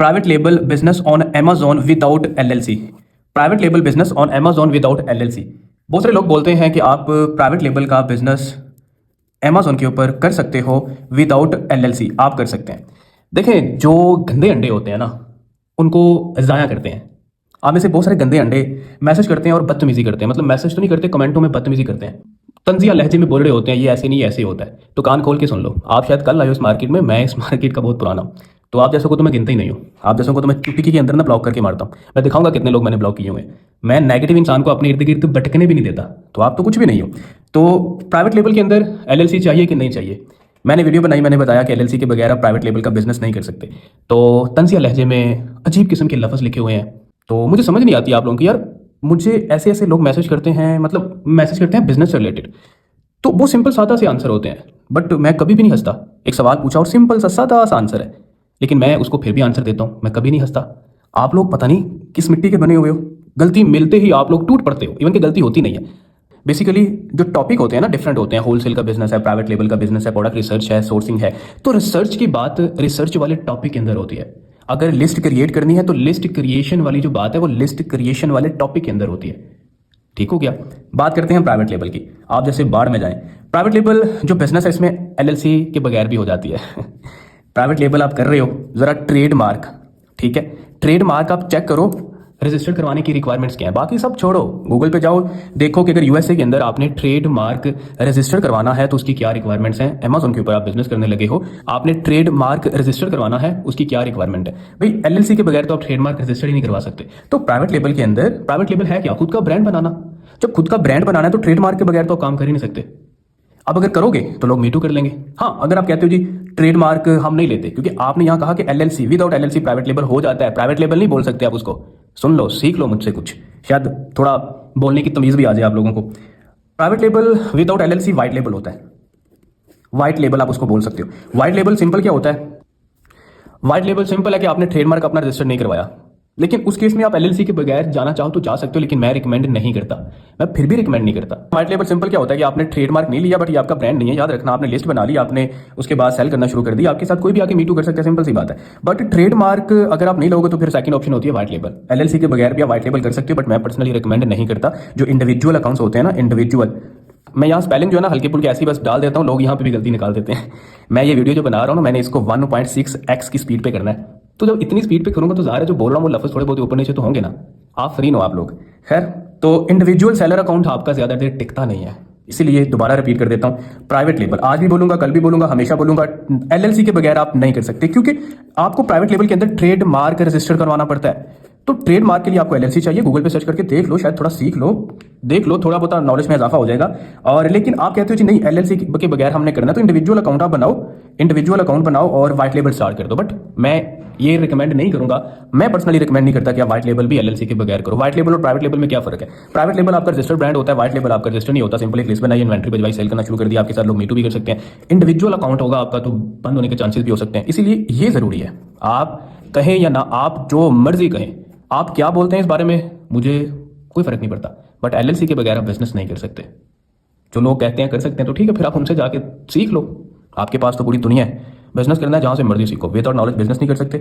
Private label business on Amazon without LLC। Private label business on Amazon without LLC। बहुत सारे लोग बोलते हैं कि आप प्राइवेट लेबल का बिजनेस Amazon के ऊपर कर सकते हो विदाउट LLC। आप कर सकते हैं। देखें, जो गंदे अंडे होते हैं ना, उनको ज़ाया करते हैं। आप में से बहुत सारे गंदे अंडे मैसेज करते हैं और बदतमीजी करते हैं। मतलब मैसेज तो नहीं करते, कमेंटों में बदतमीजी करते हैं, तंजिया लहजे में बोल रहे होते हैं, ये ऐसे नहीं ऐसे होता है। तो कान खोल के सुन लो। आप शायद कल आए हो इस मार्केट में, मैं इस मार्केट का बहुत पुराना हूँ। तो आप जैसों को तो मैं गिनता ही नहीं हूँ। आप जैसों को तो मैं चुटकी के अंदर ना ब्लॉक करके मारता हूँ। मैं दिखाऊंगा कितने लोग मैंने ब्लॉक किए हुए हैं। मैं नेगेटिव इंसान को अपने इर्द गिर्द भटकने भी नहीं देता। तो आप तो कुछ भी नहीं हो। तो प्राइवेट लेबल के अंदर LLC चाहिए कि नहीं चाहिए? मैंने वीडियो बनाई, मैंने बताया कि LLC के बगैर आप प्राइवेट लेबल का बिजनेस नहीं कर सकते। तो तंजिया लहजे में अजीब किस्म के लफ्ज़ लिखे हुए हैं। तो मुझे समझ नहीं आती आप लोगों की, यार मुझे ऐसे ऐसे लोग मैसेज करते हैं, मतलब मैसेज करते हैं बिजनेस से रिलेटेड। तो वो सिंपल सादा से आंसर होते हैं, बट मैं कभी भी नहीं हंसता। एक सवाल पूछा और सिंपल सा सादा सा आंसर है, लेकिन मैं उसको फिर भी आंसर देता हूँ। मैं कभी नहीं हंसता। आप लोग पता नहीं किस मिट्टी के बने हुए हो। गलती मिलते ही आप लोग टूट पड़ते हो, इवन कि गलती होती नहीं है। बेसिकली जो टॉपिक होते हैं ना, डिफरेंट होते हैं। होलसेल का बिजनेस है, प्राइवेट लेबल का बिजनेस है, प्रोडक्ट रिसर्च है, सोर्सिंग है। तो रिसर्च की बात रिसर्च वाले टॉपिक के अंदर होती है। अगर लिस्ट क्रिएट करनी है तो लिस्ट क्रिएशन वाली जो बात है वो लिस्ट क्रिएशन वाले टॉपिक के अंदर होती है। ठीक हो गया? बात करते हैं प्राइवेट लेबल की। आप जैसे बाढ़ में जाएं, प्राइवेट लेबल जो बिजनेस है इसमें LLC के बगैर भी हो जाती है। प्राइवेट लेबल आप कर रहे हो, ज़रा ट्रेड मार्क, ठीक है, ट्रेड मार्क आप चेक करो, रजिस्टर करवाने की रिक्वायरमेंट्स क्या है। बाकी सब छोड़ो, गूगल पे जाओ, देखो कि अगर USA के अंदर आपने ट्रेड मार्क रजिस्टर करवाना है तो उसकी क्या रिक्वायरमेंट्स हैं। Amazon के ऊपर आप बिजनेस करने लगे हो, आपने ट्रेड मार्क रजिस्टर करवाना है, उसकी क्या रिक्वायरमेंट है। भाई LLC के बगैर तो आप ट्रेड मार्क रजिस्टर ही नहीं करवा सकते। तो प्राइवेट लेबल के अंदर, प्राइवेट लेबल है क्या? खुद का ब्रांड बनाना। जब खुद का ब्रांड बनाना है तो ट्रेड मार्क के बगैर तो आप काम कर ही नहीं सकते। अब अगर करोगे तो लोग मीटू कर लेंगे। हाँ, अगर आप कहते हो जी ट्रेडमार्क हम नहीं लेते, क्योंकि आपने यहाँ कहा कि LLC without LLC private label हो जाता है। प्राइवेट लेबल नहीं बोल सकते आप उसको। सुन लो, सीख लो मुझसे कुछ, शायद थोड़ा बोलने की तमीज़ भी आ जाए आप लोगों को। Private label without LLC white label होता है। वाइट लेबल आप उसको बोल सकते हो। वाइट लेबल सिंपल क्या होता है? वाइट लेबल सिंपल है कि आपने ट्रेडमार्क अपना रजिस्टर नहीं करवाया, लेकिन उस केस में आप LLC के बगैर जाना चाहो तो जा सकते हो, लेकिन मैं रिकमेंड नहीं करता। मैं फिर भी रिकमेंड नहीं करता। व्हाइट लेबल सिंपल क्या होता है कि आपने ट्रेडमार्क नहीं लिया, बट ये आपका ब्रांड नहीं है, याद रखना। आपने लिस्ट बना ली, आपने उसके बाद सेल करना शुरू कर दिया, आपके साथ कोई भी आके मीटू कर सकता है, सिंपल सी बात है। बट ट्रेडमार्क अगर आप नहीं लोगे तो फिर सेकंड ऑप्शन होती है व्हाइट लेबल। LLC के बगैर भी आप व्हाइट लेबल कर सकते हो, बट मैं पर्सनली रिकमेंड नहीं करता। जो इंडिविजुअल अकाउंट्स होते हैं ना, इंडिविजुअल, मैं यहाँ स्पेलिंग जो है ना हल्के फुल्के ऐसी बस डाल देता हूँ, लोग यहाँ पे भी गलती निकाल देते हैं। मैं ये वीडियो जो बना रहा हूँ ना, मैंने इसको 1.6x की स्पीड पे करना है। तो जब इतनी स्पीड पे करूंगा तो ज़ाहिर है जो बोल रहा हूँ वो लफ्ज़ थोड़े बहुत ऊपर नीचे तो होंगे ना। आप फ्री नो आप लोग। खैर, तो इंडिविजुअल सेलर अकाउंट आपका ज़्यादा देर टिकता नहीं है, इसीलिए दोबारा रिपीट कर देता हूँ। प्राइवेट लेबल आज भी बोलूंगा, कल भी बोलूंगा, हमेशा बोलूंगा, LLC के बगैर आप नहीं कर सकते, क्योंकि आपको प्राइवेट लेबल के अंदर ट्रेड मार्क रजिस्टर करवाना पड़ता है। तो ट्रेड मार्क के लिए आपको LLC चाहिए। गूगल पे सर्च करके देख लो, शायद थोड़ा सीख लो, देख लो, थोड़ा बहुत नॉलेज में इजाफा हो जाएगा। और लेकिन आप कहते हो जी नहीं LLC के बगैर हमने करना, तो इंडिविजुअल अकाउंट आप बनाओ, इंडिविजुअल अकाउंट बनाओ और व्हाइट लेबल स्टार्ट कर दो। बट मैं ये रिकमेंड नहीं करूंगा, मैं पर्सनली रिकमेंड नहीं करता कि आप व्हाइट लेबल भी LLC के बगैर करो। व्हाइट लेबल और प्राइवेट लेबल में क्या फर्क है? प्राइवेट लेबल आपका रजिस्टर्ड ब्रांड होता है, व्हाइट लेबल आपका रजिस्टर नहीं होता। सिंपल एक लिस्ट बनाई, इन्वेंट्री भिजवाई, सेल करना शुरू कर दिया, आपके साथ लोग मीटू भी कर सकते हैं। इंडिविजुअल अकाउंट होगा आपका तो बंद होने के चांसेस भी हो सकते हैं। इसीलिए ये जरूरी है, आप कहें या ना, आप जो मर्जी कहें, आप क्या बोलते हैं इस बारे में मुझे कोई फर्क नहीं पड़ता, बट LLC के बगैर आप बिजनेस नहीं कर सकते। जो लोग कहते हैं कर सकते हैं तो ठीक है, फिर आप उनसे जाके सीख लो। आपके पास तो पूरी दुनिया है, बिजनेस करना है जहाँ से मर्जी सीखो। विदाउट नॉलेज बिजनेस नहीं कर सकते।